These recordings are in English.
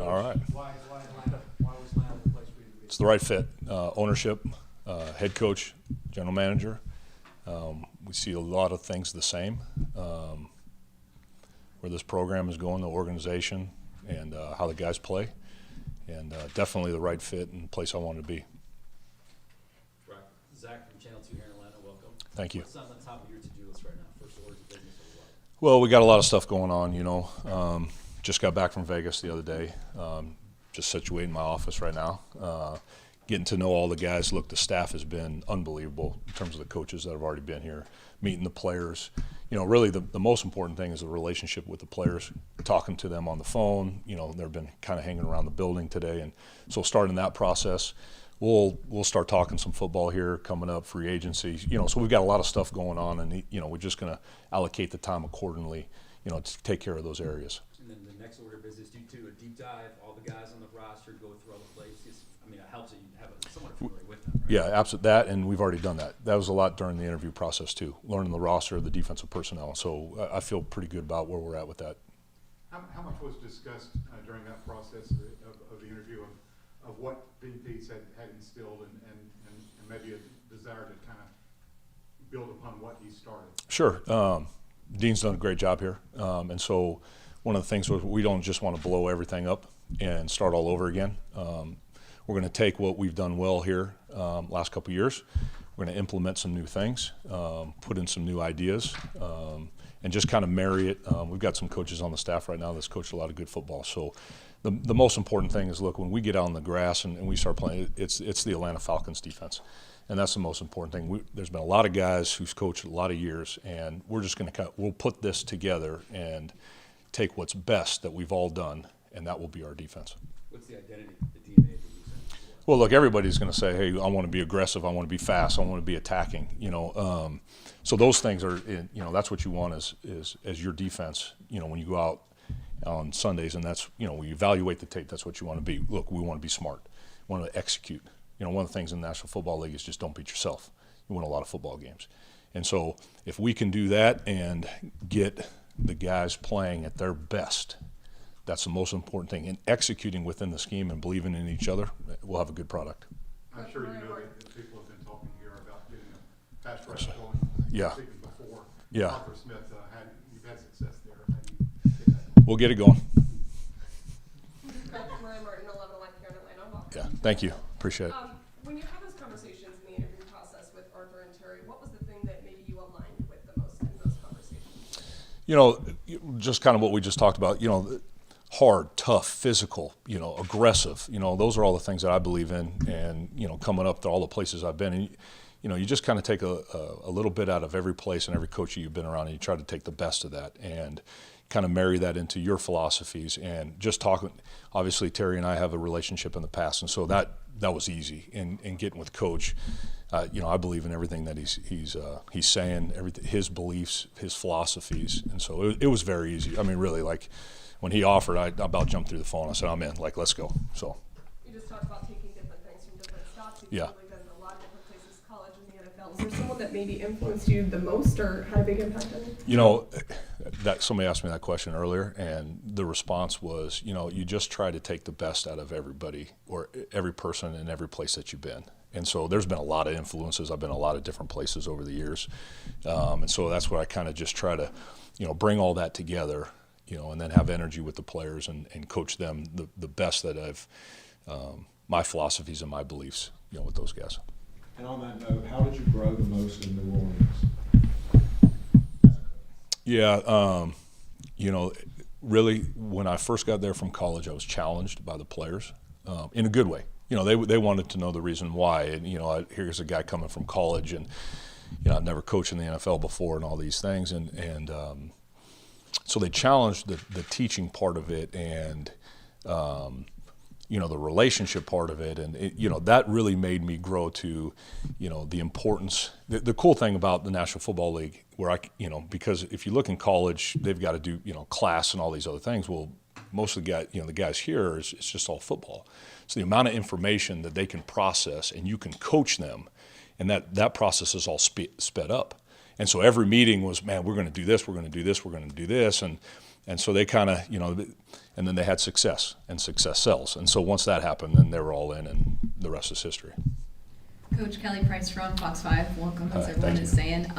All right. Why Atlanta? Why was Atlanta the place for you to be? It's the right fit. Ownership, head coach, general manager. We see a lot of things the same. Where this program is going, the organization, and how the guys play. And definitely the right fit and place I wanted to be. Right. Zach from Channel 2 here in Atlanta, welcome. Thank you. What's on the top of your to-do list right now? First orders of business or what? Well, we got a lot of stuff going on, just got back from Vegas the other day. Just situating my office right now. Getting to know all the guys. Look, the staff has been unbelievable in terms of the coaches that have already been here, meeting the players. Really the most important thing is the relationship with the players, talking to them on the phone. They've been kind of hanging around the building today. And so starting that process, we'll start talking some football here coming up, free agency. So we've got a lot of stuff going on, and, we're just going to allocate the time accordingly, to take care of those areas. And then the next order of business, do a deep dive, all the guys on the roster, go through all the places. I mean, it helps that you have someone familiar with them, right? Yeah, absolutely. That, and we've already done that. That was a lot during the interview process too, learning the roster, the defensive personnel. So I feel pretty good about where we're at with that. How much was discussed during that process of the interview of what VPs had instilled and maybe a desire to kind of build upon what he started? Sure. Dean's done a great job here. And so one of the things was we don't just want to blow everything up and start all over again. We're going to take what we've done well here last couple of years. We're going to implement some new things, put in some new ideas, and just kind of marry it. We've got some coaches on the staff right now that's coached a lot of good football. So the most important thing is, look, when we get out on the grass and we start playing, it's the Atlanta Falcons defense. And that's the most important thing. There's been a lot of guys who's coached a lot of years, and we're just going to we'll put this together and take what's best that we've all done, and that will be our defense. What's the identity, the DNA of the defense? Well, look, everybody's going to say, hey, I want to be aggressive, I want to be fast, I want to be attacking, So those things are, that's what you want as your defense, when you go out on Sundays, and that's, when you evaluate the tape, that's what you want to be. Look, we want to be smart. We want to execute. One of the things in the National Football League is just don't beat yourself. You win a lot of football games. And so if we can do that and get the guys playing at their best, that's the most important thing. And executing within the scheme and believing in each other, we'll have a good product. I'm sure you know that people have been talking here about getting a pass rush going. Yeah. Speaking before. Yeah. Arthur Smith, you've had success there. How do you get that? We'll get it going. Ryan Martin, 11 Life here in Atlanta. Welcome. Yeah, thank you. Appreciate it. When you have those conversations in the interview process with Arthur and Terry, what was the thing that maybe you aligned with the most in those conversations? Just kind of what we just talked about, hard, tough, physical, aggressive, those are all the things that I believe in. And, coming up to all the places I've been, and, you just kind of take a little bit out of every place and every coach you've been around, and you try to take the best of that and kind of marry that into your philosophies. And just talking, obviously Terry and I have a relationship in the past, and so that was easy in getting with Coach. I believe in everything that he's saying, everything, his beliefs, his philosophies, and so it was very easy. I mean, really, like when he offered, I about jumped through the phone. I said, I'm in. Like, let's go. So. You just talked about taking different things from different stops. You've Yeah. probably been in a lot of different places, college and the NFL. Is there someone that maybe influenced you the most or had a big impact on you? That somebody asked me that question earlier, and the response was, you just try to take the best out of everybody or every person in every place that you've been. And so there's been a lot of influences. I've been a lot of different places over the years. And so that's what I kind of just try to, bring all that together, and then have energy with the players and coach them the best that I've, my philosophies and my beliefs, with those guys. And on that note, how did you grow the most in New Orleans? Yeah, really, when I first got there from college, I was challenged by the players in a good way. They wanted to know the reason why. And, here's a guy coming from college, and, I've never coached in the NFL before and all these things. And so they challenged the teaching part of it and, the relationship part of it. And, that really made me grow to, the importance. The cool thing about the National Football League, where because if you look in college, they've got to do, class and all these other things. Well, most of the guys here, it's just all football. So the amount of information that they can process, and you can coach them, and that process is all sped up. And so every meeting was, man, we're going to do this, we're going to do this, we're going to do this, and so they kind of, and And then they had success, and success sells. And so once that happened, then they were all in, and the rest is history. Coach Kelly Price from Fox 5, welcome, as everyone Thank is you. saying.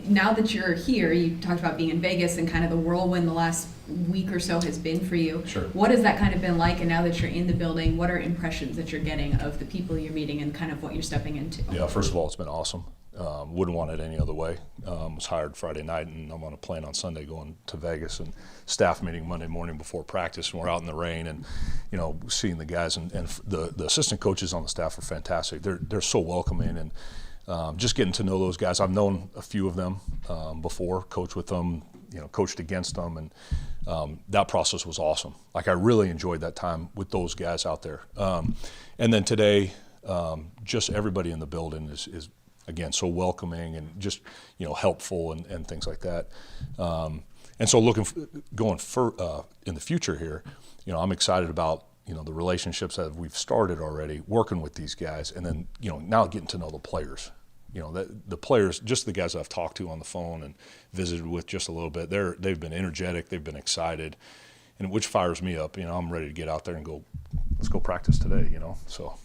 Now that you're here, you talked about being in Vegas and kind of the whirlwind the last week or so has been for you. Sure. What has that kind of been like? And now that you're in the building, what are impressions that you're getting of the people you're meeting and kind of what you're stepping into? Yeah, first of all, it's been awesome. Wouldn't want it any other way. Was hired Friday night, and I'm on a plane on Sunday going to Vegas, and staff meeting Monday morning before practice, and we're out in the rain, and seeing the guys and the assistant coaches on the staff are fantastic. They're so welcoming, and just getting to know those guys. I've known a few of them before, coached with them, coached against them, and that process was awesome. Like, I really enjoyed that time with those guys out there. And then today, just everybody in the building is again, so welcoming and just, helpful and things like that. And so going in the future here, I'm excited about, the relationships that we've started already, working with these guys, and then, now getting to know the players. The players, just the guys I've talked to on the phone and visited with just a little bit, they've been energetic, they've been excited, and which fires me up. I'm ready to get out there and go, let's go practice today, so.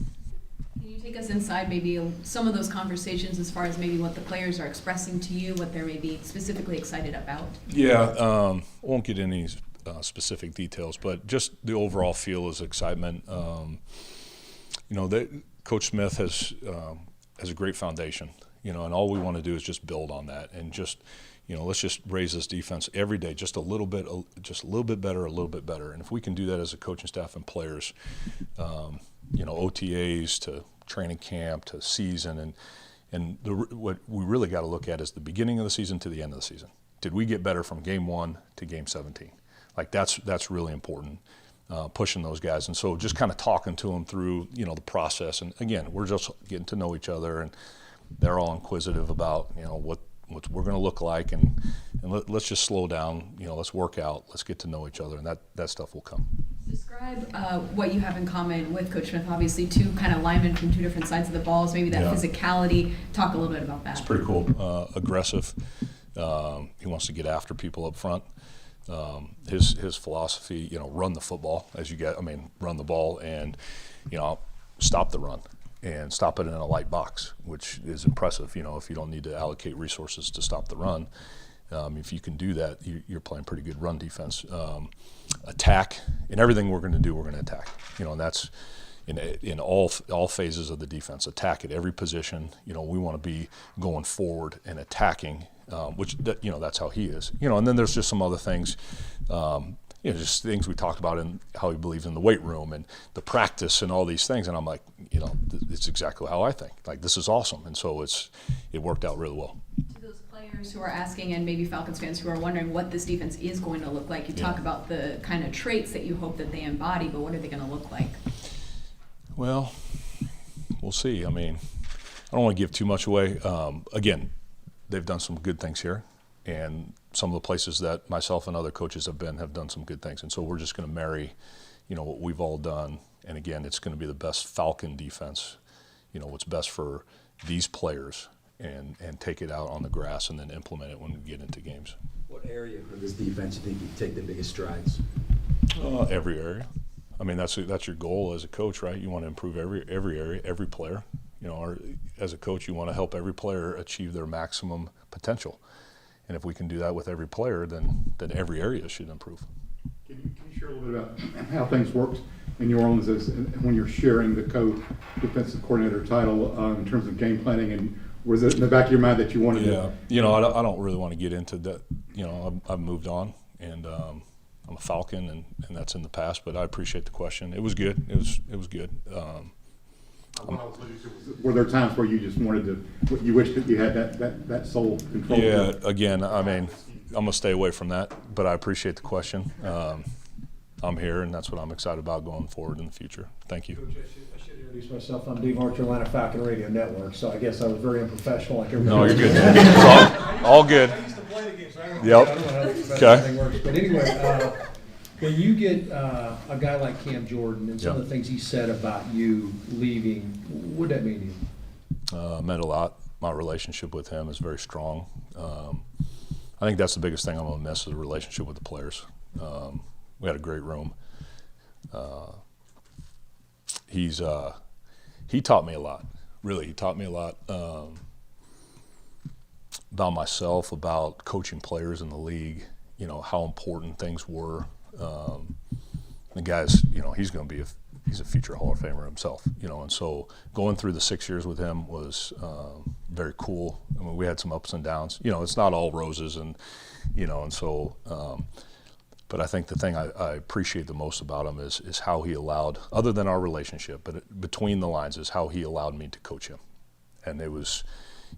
Can you take us inside maybe some of those conversations as far as maybe what the players are expressing to you, what they're maybe specifically excited about? Yeah, I won't get any specific details, but just the overall feel is excitement. Coach Smith has a great foundation, and all we want to do is just build on that and just, let's just raise this defense every day just a little bit better. And if we can do that as a coaching staff and players, OTAs to training camp to season, and what we really got to look at is the beginning of the season to the end of the season. Did we get better from game 1 to game 17? Like, that's really important, pushing those guys. And so just kind of talking to them through, the process. And again, we're just getting to know each other, and they're all inquisitive about, what we're going to look like, and let's just slow down, let's work out, let's get to know each other, and that stuff will come. Describe what you have in common with Coach Smith. Obviously, two kind of linemen from two different sides of the balls, maybe that physicality. Talk a little bit about that. It's pretty cool. Aggressive. He wants to get after people up front. His philosophy, run the football run the ball and, stop the run and stop it in a light box, which is impressive. If you don't need to allocate resources to stop the run, if you can do that, you're playing pretty good run defense. Attack, in everything we're going to do, we're going to attack. And that's in all phases of the defense. Attack at every position. We want to be going forward and attacking, which that's how he is. And then there's just some other things. Just things we talked about in how he believes in the weight room and the practice and all these things. And I'm like, it's exactly how I think. Like, this is awesome. And so it worked out really well. To those players who are asking, and maybe Falcons fans who are wondering what this defense is going to look like, you talk about the kind of traits that you hope that they embody, but what are they going to look like? Well, we'll see. I don't want to give too much away. Again, they've done some good things here, and some of the places that myself and other coaches have done some good things. And so we're just going to marry, what we've all done. And again, it's going to be the best Falcon defense, what's best for these players, and take it out on the grass and then implement it when we get into games. What area of this defense do you think you take the biggest strides? Every area. That's your goal as a coach, right? You want to improve every area, every player. As a coach, you want to help every player achieve their maximum potential. And if we can do that with every player, then every area should improve. Can you share a little bit about how things worked in New Orleans when you're sharing the co-defensive coordinator title in terms of game planning? And was it in the back of your mind that you wanted to? Yeah, I don't really want to get into that. I've moved on, and I'm a Falcon, and that's in the past. But I appreciate the question. It was good. It was good. What I was alluding to was, were there times where you just wanted to, you wished that you had that sole control? Yeah, again, I'm going to stay away from that, but I appreciate the question. I'm here, and that's what I'm excited about going forward in the future. Thank you. Coach, I should introduce myself. I'm Dave North Carolina Falcon Radio Network, so I guess I was very unprofessional. Like everybody No, else. you're good. It's all good. I used to play the game, so I don't Yep. know how Okay. everything works. But anyway, when you get a guy like Cam Jordan and some of the things he said about you leaving, what did that mean to you? Meant a lot. My relationship with him is very strong. I think that's the biggest thing I'm going to miss is a relationship with the players. We had a great room. he taught me a lot. Really, he taught me a lot about myself, about coaching players in the league. You know how important things were. The guy's, you know, he's going to be he's a future Hall of Famer himself. You know, and so going through the 6 years with him was very cool. I mean, we had some ups and downs. You know, it's not all roses, and you know, and so. But I think the thing I appreciate the most about him is how he allowed, other than our relationship, but between the lines, is how he allowed me to coach him. And it was,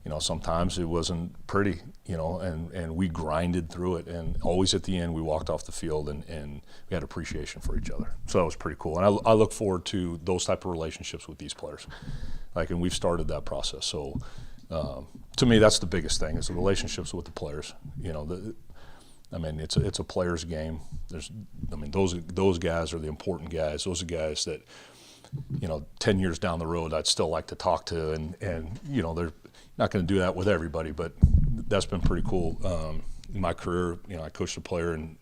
you know, sometimes it wasn't pretty, you know, and we grinded through it. And always at the end, we walked off the field and we had appreciation for each other. So that was pretty cool. And I look forward to those type of relationships with these players. Like, and we've started that process. So to me, that's the biggest thing, is the relationships with the players. You know, I mean, it's a player's game. Those guys are the important guys. Those are guys that, you know, 10 years down the road, I'd still like to talk to, and you know, they're not going to do that with everybody, but that's been pretty cool. In my career, you know, I coached a player in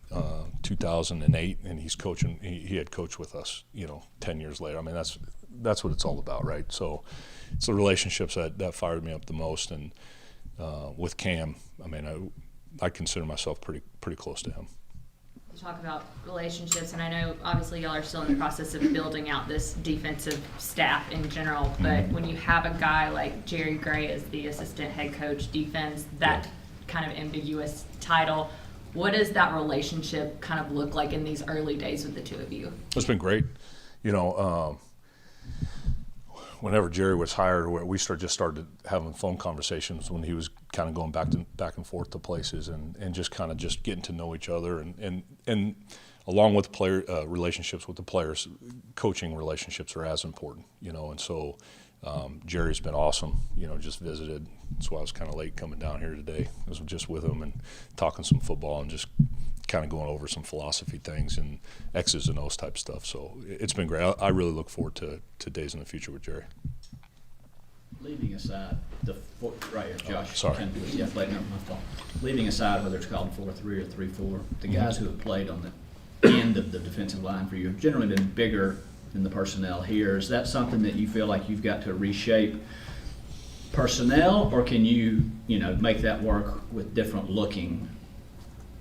2008, and he's coaching. He had coached with us, you know, 10 years later. I mean, that's what it's all about, right? So it's the relationships that fired me up the most, and with Cam, I mean, I consider myself pretty close to him. You talk about relationships, and I know obviously y'all are still in the process of building out this defensive staff in general, but when you have a guy like Jerry Gray as the assistant head coach defense, that kind of ambiguous title, what does that relationship kind of look like in these early days with the two of you? It's been great. You know, whenever Jerry was hired, we just started having phone conversations when he was kind of going back and forth to places, and just kind of just getting to know each other, and along with player relationships with the players, coaching relationships are as important, you know. And so Jerry's been awesome, you know, just visited. That's why I was kind of late coming down here today. I was just with him and talking some football and just kind of going over some philosophy things and X's and O's type stuff. So it's been great. I really look forward to days in the future with Jerry. Leaving aside right here, Josh. Sorry. Yeah, my fault. Leaving aside whether it's called 4-3 or 3-4, the guys who have played on the end of the defensive line for you have generally been bigger than the personnel here. Is that something that you feel like you've got to reshape personnel, or can you make that work with different looking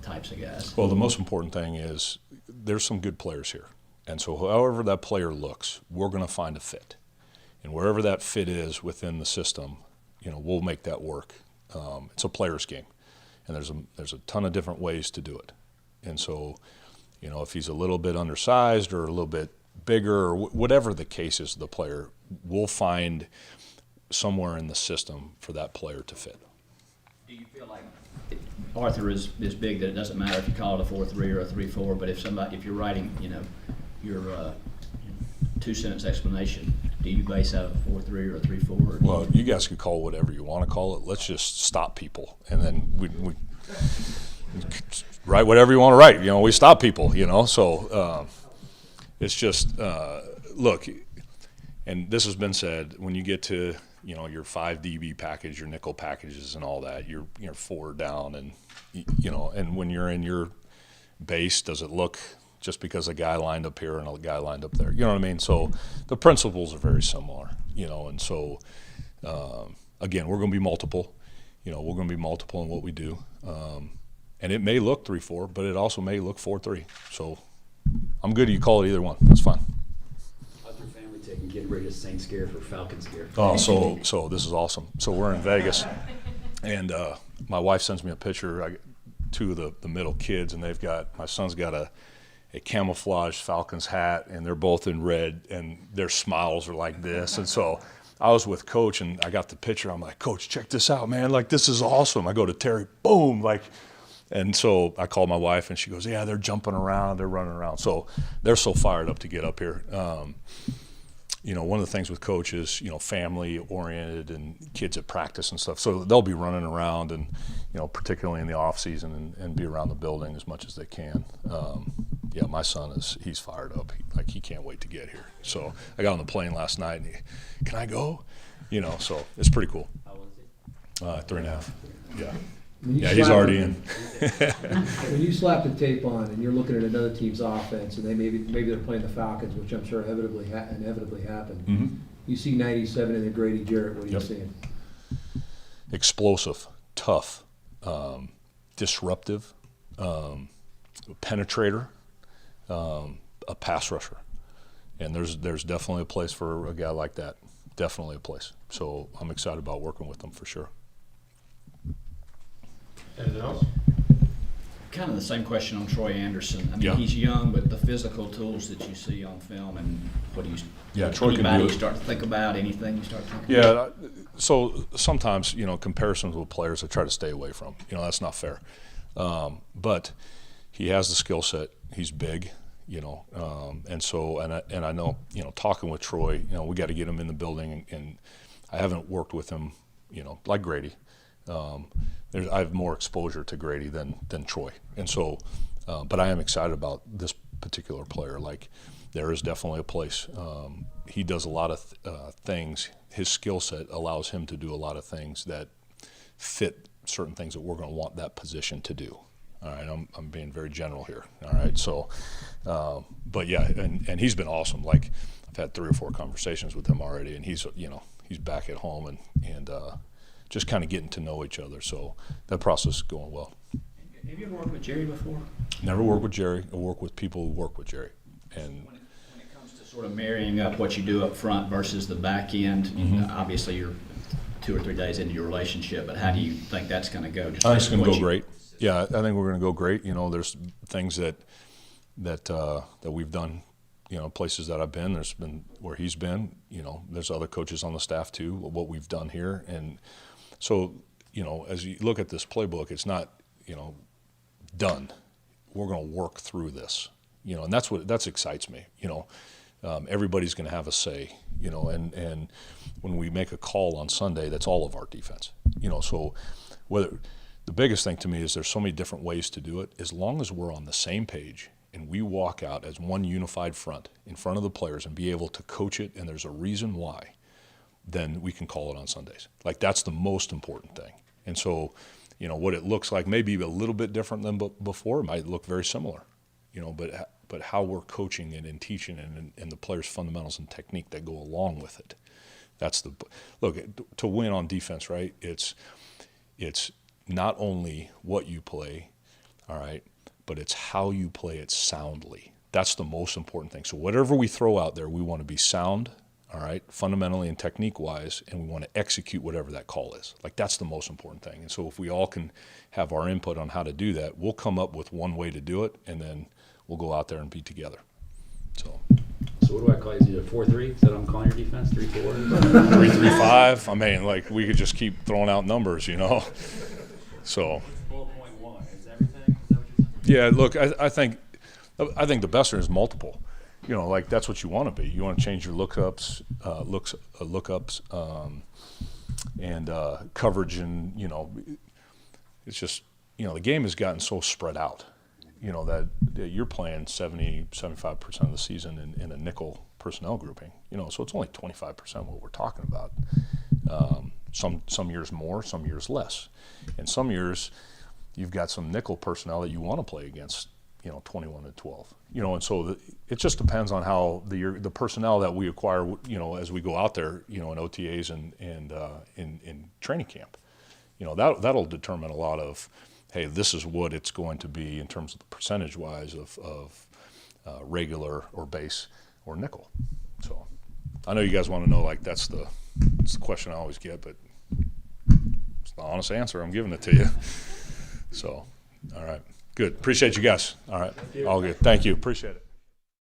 types of guys? Well, the most important thing is there's some good players here. And so however that player looks, we're going to find a fit. And wherever that fit is within the system, you know, we'll make that work. It's a player's game. And there's a ton of different ways to do it. And so, you know, if he's a little bit undersized or a little bit bigger or whatever the case is, the player, we'll find somewhere in the system for that player to fit. Do you feel like Arthur is big that it doesn't matter if you call it a 4-3 or a 3-4, but if you're writing, your two-sentence explanation, do you base out of a 4-3 or a 3-4? Well, you guys could call it whatever you want to call it. Let's just stop people, and then we write whatever you want to write. You know, we stop people. You know, so it's just look, and this has been said, when you get to your 5 DB package, your nickel packages and all that, you're 4 down, and and when you're in your base, does it look just because a guy lined up here and a guy lined up there? You know what I mean? So the principles are very similar, and so again, we're going to be multiple. We're going to be multiple in what we do, and it may look 3-4, but it also may look 4-3. So I'm good. You call it either one. That's fine. How's your family taking getting rid of Saints gear for Falcons gear? Oh, so this is awesome. So we're in Vegas, and my wife sends me a picture. I got 2 of the middle kids, and my son's got a camouflage Falcons hat, and they're both in red, and their smiles are like this. And so I was with Coach, and I got the picture. I'm like, Coach, check this out, man. Like, this is awesome. I go to Terry, boom, like. And so I called my wife, and she goes, yeah, they're jumping around, they're running around. So they're so fired up to get up here. One of the things with Coach is, family-oriented and kids at practice and stuff. So they'll be running around and, particularly in the off-season and be around the building as much as they can. My son he's fired up. He can't wait to get here. So I got on the plane last night, and can I go? So it's pretty cool. How was it? 3.5. Yeah. When you Yeah, he's slap already it- in. When you slap the tape on and you're looking at another team's offense, and maybe they're playing the Falcons, which I'm sure inevitably happened. Mhm. You see 97 in the Grady Jarrett. What are you Yep. seeing? Explosive, tough, disruptive, penetrator, a pass rusher. And there's definitely a place for a guy like that. Definitely a place. So I'm excited about working with them for sure. Anything else? Kind of the same question on Troy Anderson. I mean, Yeah. he's young, but the physical tools that you see on film, and what do you? Yeah, Troy can anybody do you it. start to think about anything you start thinking? Yeah, so sometimes, comparisons with players I try to stay away from. That's not fair. But he has the skill set. He's big, and so, and I know, talking with Troy, we got to get him in the building, and I haven't worked with him, like Grady. I have more exposure to Grady than Troy. And so, but I am excited about this particular player. Like, there is definitely a place. He does a lot of things. His skill set allows him to do a lot of things that fit certain things that we're going to want that position to do. All right, I'm being very general here. All right, so, but yeah, and he's been awesome. Like, I've had 3 or 4 conversations with him already, and he's back at home and just kind of getting to know each other. So that process is going well. Have you ever worked with Jerry before? Never worked with Jerry. I work with people who work with Jerry. And When it comes to sort of marrying up what you do up front versus the back end, obviously you're 2 or 3 days into your relationship, but how do you think that's going to go? I think it's going to go What you- great. Yeah, I think we're going to go great. There's things that we've done. Places that I've been. There's been where he's been. There's other coaches on the staff too. What we've done here, and so as you look at this playbook, it's not done. We're going to work through this. And that excites me. Everybody's going to have a say. And when we make a call on Sunday, that's all of our defense. So the biggest thing to me is there's so many different ways to do it. As long as we're on the same page and we walk out as one unified front in front of the players and be able to coach it, and there's a reason why, then we can call it on Sundays. Like, that's the most important thing. And so, what it looks like may be a little bit different than before. It might look very similar, but how we're coaching it and teaching it and the players' fundamentals and technique that go along with it. That's look, to win on defense, right? It's not only what you play, all right, but it's how you play it soundly. That's the most important thing. So whatever we throw out there, we want to be sound, all right, fundamentally and technique-wise, and we want to execute whatever that call is. Like, that's the most important thing. And so if we all can have our input on how to do that, we'll come up with one way to do it, and then we'll go out there and be together. So what do I call you? Is it a 4-3? Is that what I'm calling your defense? 3-4? 3-3-5. I mean, like, we could just keep throwing out numbers, So. Bullet point 1 is everything? Is that what you're saying? Yeah, look, I think the best is multiple. Like, that's what you want to be. You want to change your lookups, and coverage, and it's just the game has gotten so spread out. That you're playing 70-75% of the season in a nickel personnel grouping. So it's only 25% what we're talking about. Some years more, some years less, and some years you've got some nickel personnel that you want to play against. 21-12. And so it just depends on how the personnel that we acquire. As we go out there. In OTAs and in training camp. That'll determine a lot of, hey, this is what it's going to be in terms of the percentage-wise of regular or base or nickel. So I know you guys want to know, like, that's the question I always get, but it's the honest answer. I'm giving it to you. So, all right. Good. Appreciate you guys. All right. All good. Thank you. Appreciate it.